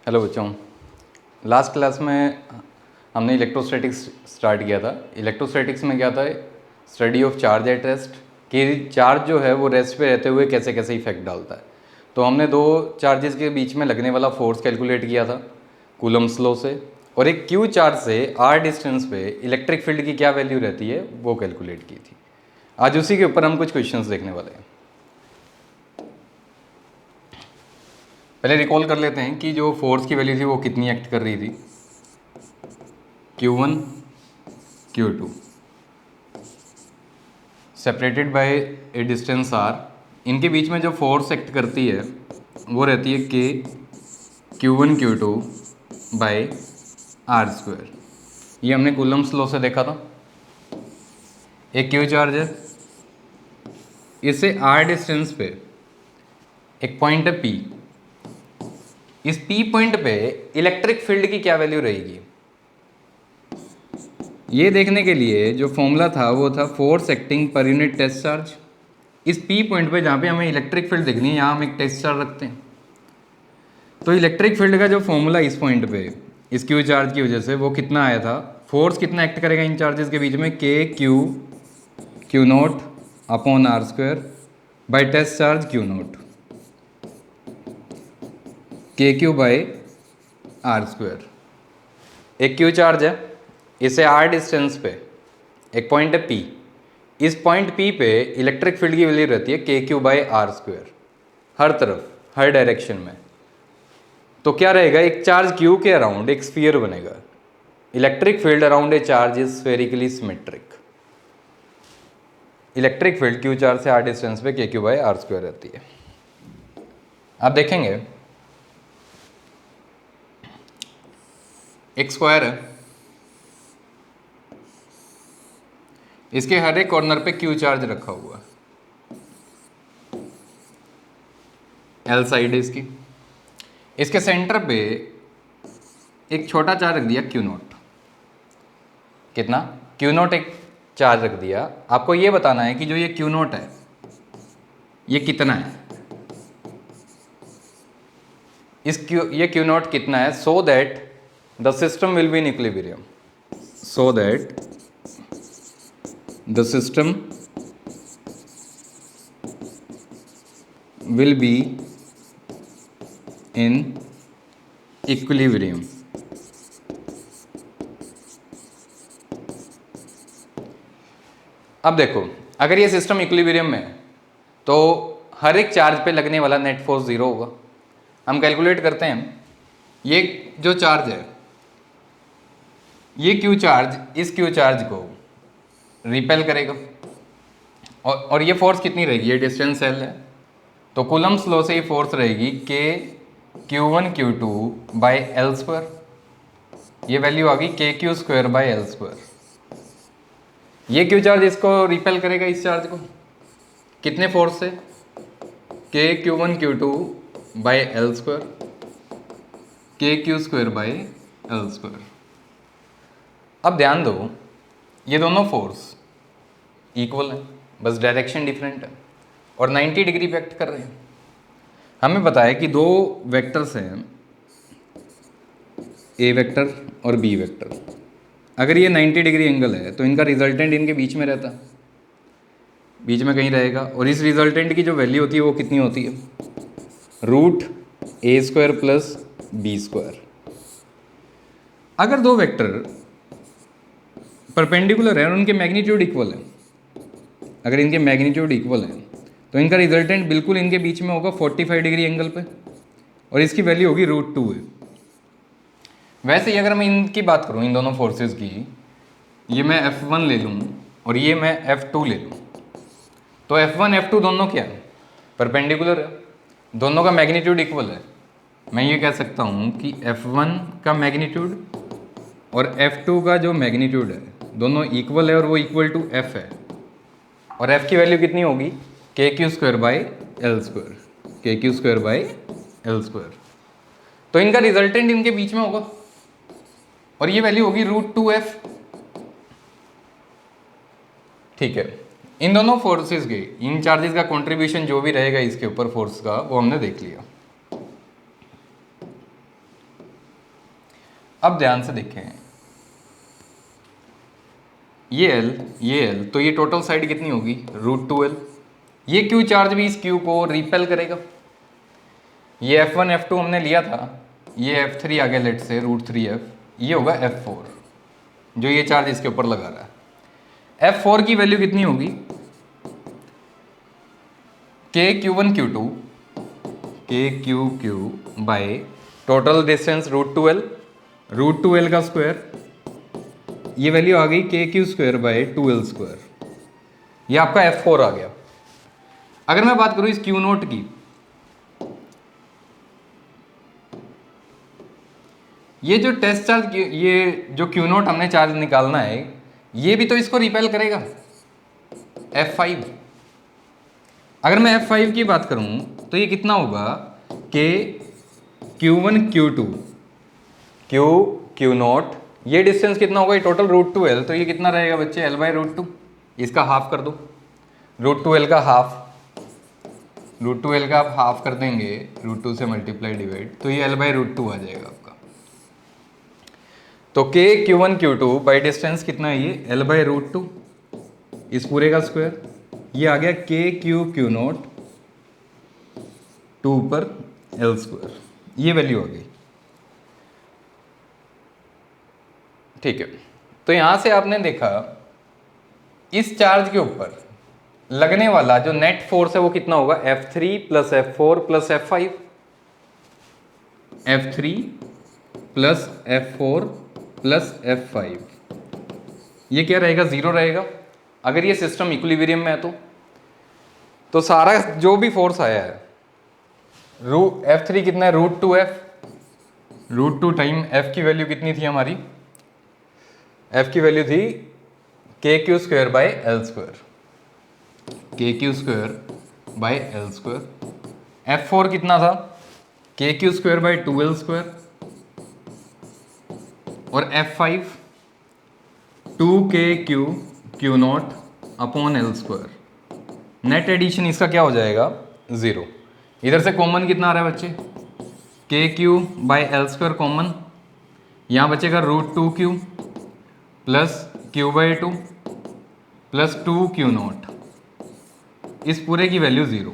Hello बच्चों। Last class में हमने इलेक्ट्रोस्टैटिक्स स्टार्ट किया था। इलेक्ट्रोस्टैटिक्स में क्या था, study of charge at rest, कि चार्ज जो है वो रेस्ट पे रहते हुए कैसे कैसे इफेक्ट डालता है। तो हमने दो चार्जेस के बीच में लगने वाला फोर्स कैलकुलेट किया था कूलम्स लॉ से, और एक क्यू चार्ज से आर डिस्टेंस पे इलेक्ट्रिक फील्ड की क्या वैल्यू रहती है वो कैलकुलेट की थी। आज उसी के ऊपर हम कुछ क्वेश्चंस देखने वाले हैं। पहले रिकॉल कर लेते हैं कि जो फोर्स की वैल्यू थी वो कितनी एक्ट कर रही थी। Q1 Q2 separated by A distance R, इनके बीच में जो फोर्स एक्ट करती है वो रहती है K Q1 Q2 by r square. ये हमने कूलम्स लॉ से देखा था। एक क्यू चार्ज है, इससे R डिस्टेंस पे एक पॉइंट है P। इस P पॉइंट पे इलेक्ट्रिक फील्ड की क्या वैल्यू रहेगी, ये देखने के लिए जो फॉर्मूला था वो था फोर्स एक्टिंग पर यूनिट टेस्ट चार्ज। इस P पॉइंट पे जहाँ पे हमें इलेक्ट्रिक फील्ड देखनी है, यहाँ हम एक टेस्ट चार्ज रखते हैं। तो इलेक्ट्रिक फील्ड का जो फॉर्मूला इस पॉइंट पे इस क्यू चार्ज की वजह से वो कितना आया था, फोर्स कितना एक्ट करेगा इन चार्जेस के बीच में, k q nought upon r square by test charge q nought, k q by are square. एक क्यू चार्ज है, इसे आर डिस्टेंस पे एक पॉइंट है P। इस पॉइंट P पे इलेक्ट्रिक फील्ड की वैल्यू रहती है के क्यू बाई आर स्क्वायर, हर तरफ हर डायरेक्शन में। तो क्या रहेगा, एक चार्ज Q के अराउंड एक स्फीयर बनेगा। Electric field around a charge is spherically symmetric. Electric field Q charge से आर डिस्टेंस पे के क्यू बाई आर स्क्वायर रहती है। आप देखेंगे एक स्क्वायर है, इसके हर एक कॉर्नर पे क्यू चार्ज रखा हुआ है, एल साइड है इसकी। इसके सेंटर पे एक छोटा चार्ज रख दिया क्यू नोट। कितना, क्यू नोट एक चार्ज रख दिया। आपको ये बताना है कि जो ये क्यू नोट है ये कितना है, ये क्यू नोट कितना है, so that the system will be in equilibrium. So that the system will be in equilibrium। अब देखो, अगर ये सिस्टम इक्विलिब्रियम में है तो हर एक चार्ज पे लगने वाला नेट फोर्स 0 होगा। हम कैलकुलेट करते हैं, ये जो चार्ज है, ये क्यू चार्ज इस क्यू चार्ज को रिपेल करेगा, और ये फोर्स कितनी रहेगी, ये डिस्टेंस एल है। तो कूलम्स लॉ से ये फोर्स रहेगी के Q1 Q2 by L square. ये वैल्यू आ गई के q square by L square. ये क्यू चार्ज इसको रिपेल करेगा, इस चार्ज को, कितने फोर्स से, K Q1 Q2 by L square, K q square by L square. अब ध्यान दो, ये दोनों फोर्स इक्वल है, बस डायरेक्शन डिफरेंट है और 90 डिग्री पे एक्ट कर रहे हैं। हमें पता है कि दो वेक्टर्स हैं, ए वेक्टर और बी वेक्टर। अगर ये 90 डिग्री एंगल है तो इनका रिजल्टेंट इनके बीच में रहता है, बीच में कहीं रहेगा। और इस रिजल्टेंट की जो वैल्यू होती है वो कितनी होती है, रूट ए स्क्वायर प्लस बी स्क्वायर। अगर दो वेक्टर परपेंडिकुलर है और उनके मैग्नीट्यूड इक्वल है, अगर इनके मैग्नीट्यूड इक्वल है तो इनका रिजल्टेंट बिल्कुल इनके बीच में होगा 45 डिग्री एंगल पे, और इसकी वैल्यू होगी √2 है। वैसे ही अगर मैं इनकी बात करूँ, इन दोनों फोर्सेस की, ये मैं F1 ले लूँ और ये मैं F2 ले लूँ, तो F1 F2 दोनों क्या है, परपेंडिकुलर है, दोनों का मैग्नीट्यूड इक्वल है। मैं ये कह सकता हूँ कि F1 का मैग्नीट्यूड और F2 का जो मैग्नीट्यूड है दोनों इक्वल है, और वो इक्वल टू F है। और F की वैल्यू कितनी होगी, K q square by L square, K q square by L square. तो इनका रिजल्टेंट इनके बीच में होगा और ये वैल्यू होगी √2F। ठीक है, इन दोनों फोर्सेस के, इन चार्जेस का कंट्रीब्यूशन जो भी रहेगा इसके ऊपर फोर्स का, वो हमने देख लिया। अब ध्यान से देखें, ये एल, तो ये टोटल साइड कितनी होगी √2l। ये क्यू चार्ज भी इस क्यू को रिपेल करेगा। ये F1 F2 हमने लिया था, ये F3 आ गया लेट से √3f, ये होगा F4 जो ये चार्ज इसके ऊपर लगा रहा है। F4 की वैल्यू कितनी होगी, KQ by total distance √2l का स्क्वायर, ये वैल्यू आ गई KQ² बाय 2l²। ये आपका F4 आ गया। अगर मैं बात करूं इस Q0 की, ये जो टेस्ट चार्ज, ये जो Q0 हमने चार्ज निकालना है, ये भी तो इसको रिपेल करेगा F5। अगर मैं F5 की बात करूं तो ये कितना होगा, Q1 Q0, ये डिस्टेंस कितना होगा, ये टोटल √2l, तो ये कितना रहेगा बच्चे l/√2। इसका हाफ कर दो, √2l का आप हाफ कर देंगे, √2 से मल्टीप्लाई डिवाइड, तो ये l/√2 आ जाएगा आपका। तो Q1 Q2 बाई डिस्टेंस कितना है, ये l/√2, इस पूरे का स्क्वायर, ये आ गया Q0 2 पर l², ये वैल्यू आ गई। ठीक है, तो यहां से आपने देखा इस चार्ज के ऊपर लगने वाला जो नेट फोर्स है वो कितना होगा, F3 + F4 + F5, F3 + F4 + F5, ये क्या रहेगा, 0 रहेगा अगर ये सिस्टम इक्विलिब्रियम में है तो सारा जो भी फोर्स आया है, F3 कितना है, √2 टाइम F की वैल्यू कितनी थी हमारी, F की वैल्यू थी KQ² बाय l², F4 कितना था, KQ² बाय 2l², और F5 2KQ0 upon l²। Net addition इसका क्या हो जाएगा, 0। इधर से कॉमन कितना आ रहा है बच्चे, KQ बाय l² कॉमन, यहाँ बचेगा √2Q plus Q/2 plus 2Q0, इस पूरे की वैल्यू 0।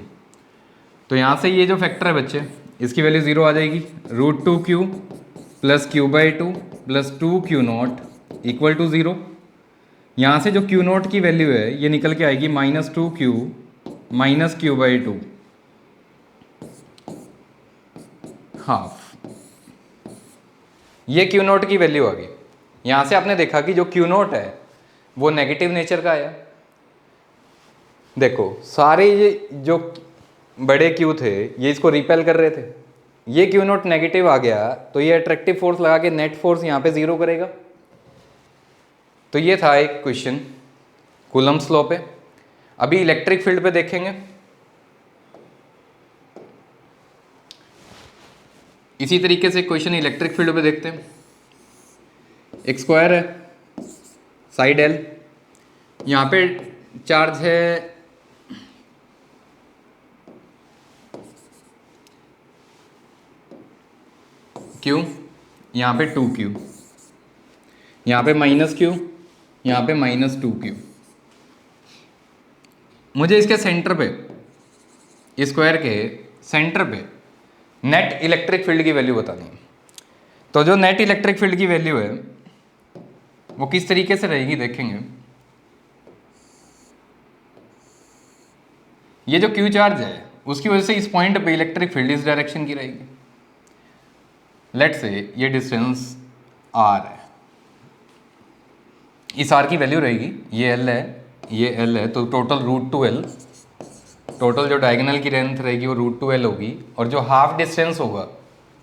तो यहाँ से ये जो फैक्टर है बच्चे, इसकी वैल्यू 0 आ जाएगी, √2Q plus Q/2 plus 2Q0 equal to 0। यहाँ से जो Q0 की वैल्यू है ये निकल के आएगी -2Q माइनस Q/2 हाफ, ये Q0 की वैल्यू आ गई। यहाँ से आपने देखा कि जो Q0 है वो नेगेटिव नेचर का आया। देखो सारे ये जो बड़े Q थे ये इसको रिपेल कर रहे थे, ये Q0 नेगेटिव आ गया तो ये अट्रैक्टिव फोर्स लगा के नेट फोर्स यहाँ पे 0 करेगा। तो ये था एक क्वेश्चन कूलम्ब्स लॉ पे। अभी इलेक्ट्रिक फील्ड पे देखेंगे। इसी तरीके से क्वेश्चन इलेक्ट्रिक फील्ड पे देखते हैं। एक स्क्वायर है, साइड L, यहाँ पे चार्ज है Q, यहाँ पे 2Q, यहाँ पे -Q, यहाँ पे -2Q। मुझे इसके सेंटर पे, इस स्क्वायर के सेंटर पे नेट इलेक्ट्रिक फील्ड की वैल्यू बतानी है। तो जो नेट इलेक्ट्रिक फील्ड की वैल्यू है वो किस तरीके से रहेगी देखेंगे। ये जो Q चार्ज है उसकी वजह से इस पॉइंट पे इलेक्ट्रिक फील्ड इस डायरेक्शन की रहेगी। लेट से ये डिस्टेंस R है, इस R की वैल्यू रहेगी, ये L है, ये L है, तो टोटल √2L, टोटल जो डायगोनल की लेंथ रहेगी वो √2L होगी, और जो हाफ डिस्टेंस होगा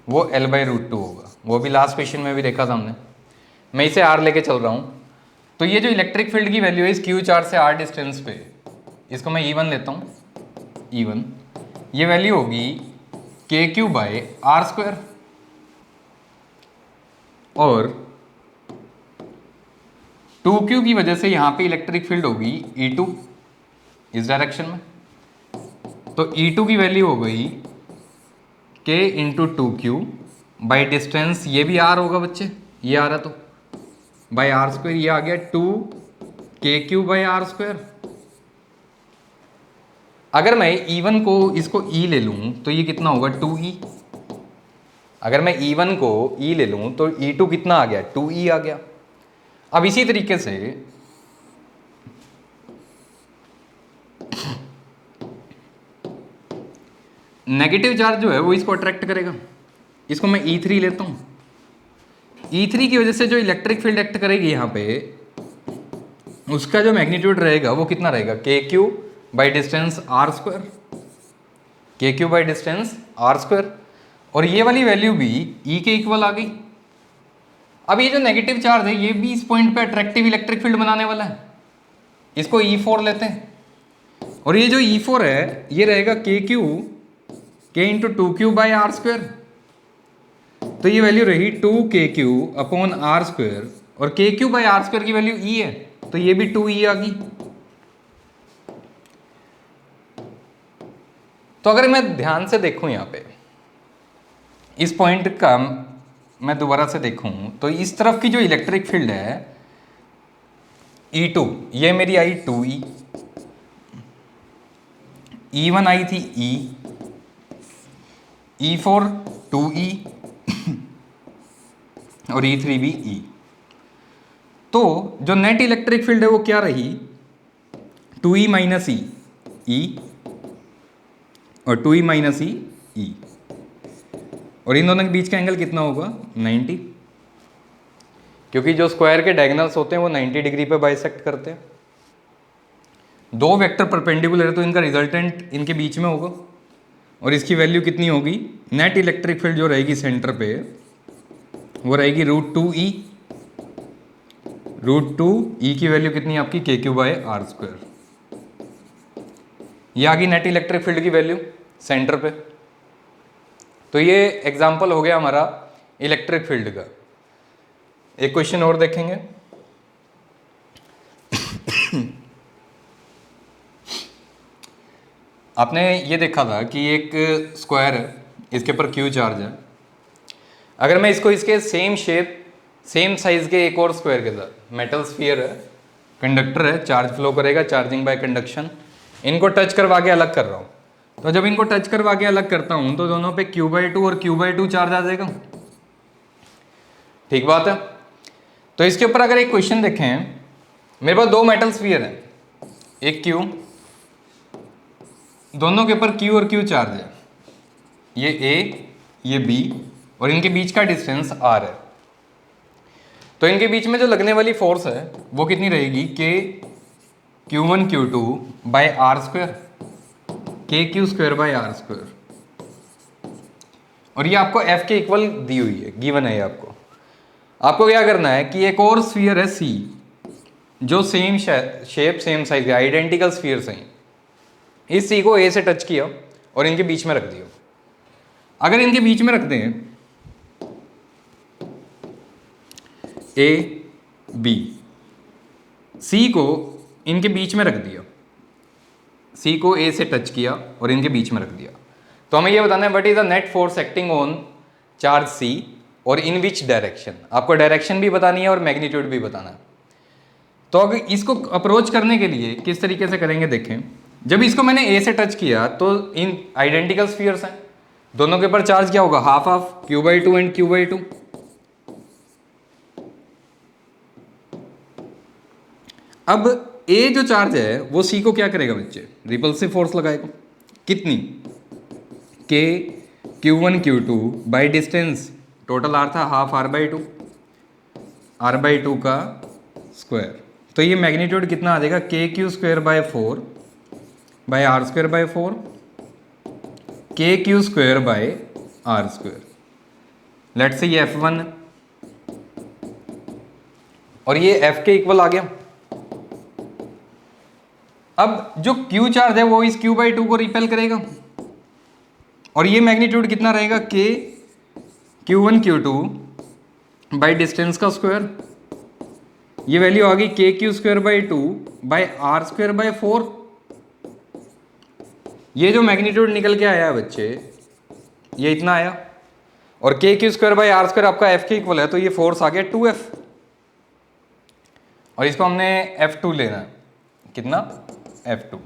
वो L/√2 होगा। वो भी लास्ट क्वेश्चन में भी देखा था हमने। मैं इसे R लेके चल रहा हूँ। तो ये जो इलेक्ट्रिक फील्ड की वैल्यू है इस Q चार्ज से R डिस्टेंस पे, इसको मैं E1 लेता हूँ, E1, ये वैल्यू होगी KQ/R², और 2Q की वजह से यहाँ पे इलेक्ट्रिक फील्ड होगी E2 इस डायरेक्शन में। तो E2 की वैल्यू हो गई K × 2Q बाई डिस्टेंस, ये भी R होगा बच्चे, ये आ रहा तो बाय आर स्क्वायर, ये आ गया 2 k³ बाय आर स्क्वायर। अगर मैं E1 को इसको E ले लूँ तो ये कितना होगा 2E। अगर मैं E1 को E ले लूँ तो E2 कितना आ गया 2E आ गया। अब इसी तरीके से नेगेटिव चार्ज जो है वो इसको अट्रैक्ट करेगा। इसको मैं E3 लेता हूँ। E3 की वजह से जो इलेक्ट्रिक फील्ड एक्ट करेगी यहाँ पे, उसका जो मैग्नीट्यूड रहेगा वो कितना रहेगा k³ by distance r square, k³ by distance r square. और ये वाली वैल्यू भी E के इक्वल आ गई। अब ये जो नेगेटिव चार्ज है ये भी इस पॉइंट पे अट्रैक्टिव इलेक्ट्रिक फील्ड बनाने वाला है। इसको E4 लेते हैं, और ये जो E4 है ये रहेगा k into 2Q by are square. तो ये वैल्यू रही 2k³ अपॉन आर स्क्वायर, और k³ बाई आर स्क्वायर की वैल्यू E है तो ये भी 2E आ गई। तो अगर मैं ध्यान से देखूं यहाँ पे इस पॉइंट का मैं दोबारा से देखूं तो इस तरफ की जो इलेक्ट्रिक फील्ड है E2 ये मेरी आई 2E, E1 आई थी E, E4 2E और E3 भी E। तो जो नेट इलेक्ट्रिक फील्ड है वो क्या रही 2E माइनस E और 2E माइनस E, और इन दोनों के बीच का एंगल कितना होगा 90, क्योंकि जो स्क्वायर के डायगोनल्स होते हैं वो 90 डिग्री पे बाइसेक्ट करते हैं। दो वेक्टर परपेंडिकुलर है तो इनका रिजल्टेंट इनके बीच में होगा, और इसकी वैल्यू कितनी होगी नेट इलेक्ट्रिक फील्ड जो रहेगी सेंटर पे वो रहेगी √2E। √2E की वैल्यू कितनी आपकी k³ बाय आर स्क्वायर। ये आ गई नेट इलेक्ट्रिक फील्ड की वैल्यू सेंटर पे। तो ये एग्जाम्पल हो गया हमारा इलेक्ट्रिक फील्ड का। एक क्वेश्चन और देखेंगे। आपने ये देखा था कि एक स्क्वायर है, इसके ऊपर Q चार्ज है। अगर मैं इसको इसके सेम शेप सेम साइज के एक और स्क्वायर के साथ, मेटल स्फीयर है, कंडक्टर है, चार्ज फ्लो करेगा, चार्जिंग बाय कंडक्शन, इनको टच करवा के अलग कर रहा हूँ, तो जब इनको टच करवा के अलग करता हूँ तो दोनों पे Q/2 और Q/2 चार्ज आ जाएगा। ठीक बात है। तो इसके ऊपर अगर एक क्वेश्चन देखें, मेरे पास दो मेटल स्फीयर है, एक Q, दोनों के ऊपर Q और Q चार्ज है, ये A ये B, और इनके बीच का डिस्टेंस R है। तो इनके बीच में जो लगने वाली फोर्स है वो कितनी रहेगी Q1 Q2 by r square, k² by r square. और ये आपको F के इक्वल दी हुई है, गिवन है। आपको क्या करना है कि एक और स्फीयर है C जो सेम शेप सेम साइज है, आइडेंटिकल स्फीयर्स हैं। इस C को A से टच किया और इनके बीच में रख दिया। अगर इनके बीच में रख दें A B, C को इनके बीच में रख दिया, C को A से टच किया और इनके बीच में रख दिया, तो हमें यह बताना है what is the net force acting on charge C और इन विच डायरेक्शन। आपको डायरेक्शन भी बतानी है और मैग्नीट्यूड भी बताना है। तो अगर इसको अप्रोच करने के लिए किस तरीके से करेंगे देखें। जब इसको मैंने A से टच किया तो इन आइडेंटिकल स्फीयर्स हैं, दोनों के ऊपर चार्ज क्या होगा half half, Q/2 and Q/2। अब A जो चार्ज है वो C को क्या करेगा बच्चे, रिपल्सिव फोर्स लगाएगा। कितनी Q1 Q2 by distance, total R था हाफ R/2, R/2 का स्क्वायर। तो ये मैग्नीट्यूड कितना आ जाएगा k² by 4 by R² by 4, k² by R²। Let's say ये F1 और ये F के इक्वल आ गया। अब जो Q चार्ज है वो इस Q/2 को रिपेल करेगा, और ये मैग्नीट्यूड कितना रहेगा Q1 Q2 बाई डिस्टेंस का स्क्वायर। ये वैल्यू आ गई k² by 2 by R² by 4। ये जो मैग्नीट्यूड निकल के आया है बच्चे, ये इतना आया। और k q square by are square आपका एफ के इक्वल है, तो ये फोर्स आ गया 2F, और इसको हमने F2 लेना है, कितना F2,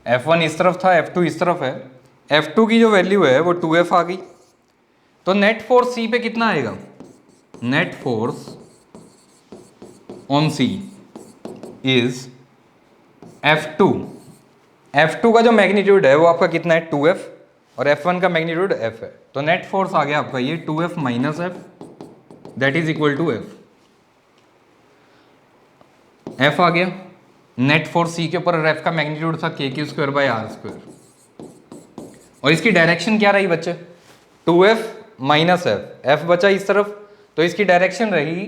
F1 इस तरफ था, F2 इस तरफ है, F2 की जो वैल्यू है वो 2F आ गई। तो नेट फोर्स C पे कितना आएगा, net force on C is F2, F2 का जो मैग्नीट्यूड है वो आपका कितना है 2F, और F1 का मैग्नीट्यूड F है, तो नेट फोर्स आ गया आपका ये 2F minus F, that is equal to F। F आ गया, नेट फोर्स C के ऊपर, और F का मैग्नीट्यूड था k q square by are square, और इसकी डायरेक्शन क्या रही बच्चे, 2F माइनस F, F बचा इस तरफ, तो इसकी डायरेक्शन रही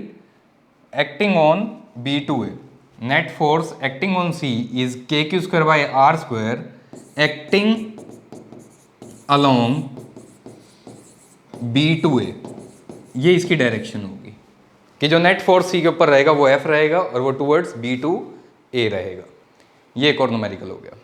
acting on B2A, net force acting on C is K q square by are square acting along B2A, ये इसकी डायरेक्शन होगी कि जो नेट फोर्स C के ऊपर रहेगा वो F रहेगा और वो टूवर्ड्स B2A रहेगा। ये एक और न्यूमेरिकल हो गया।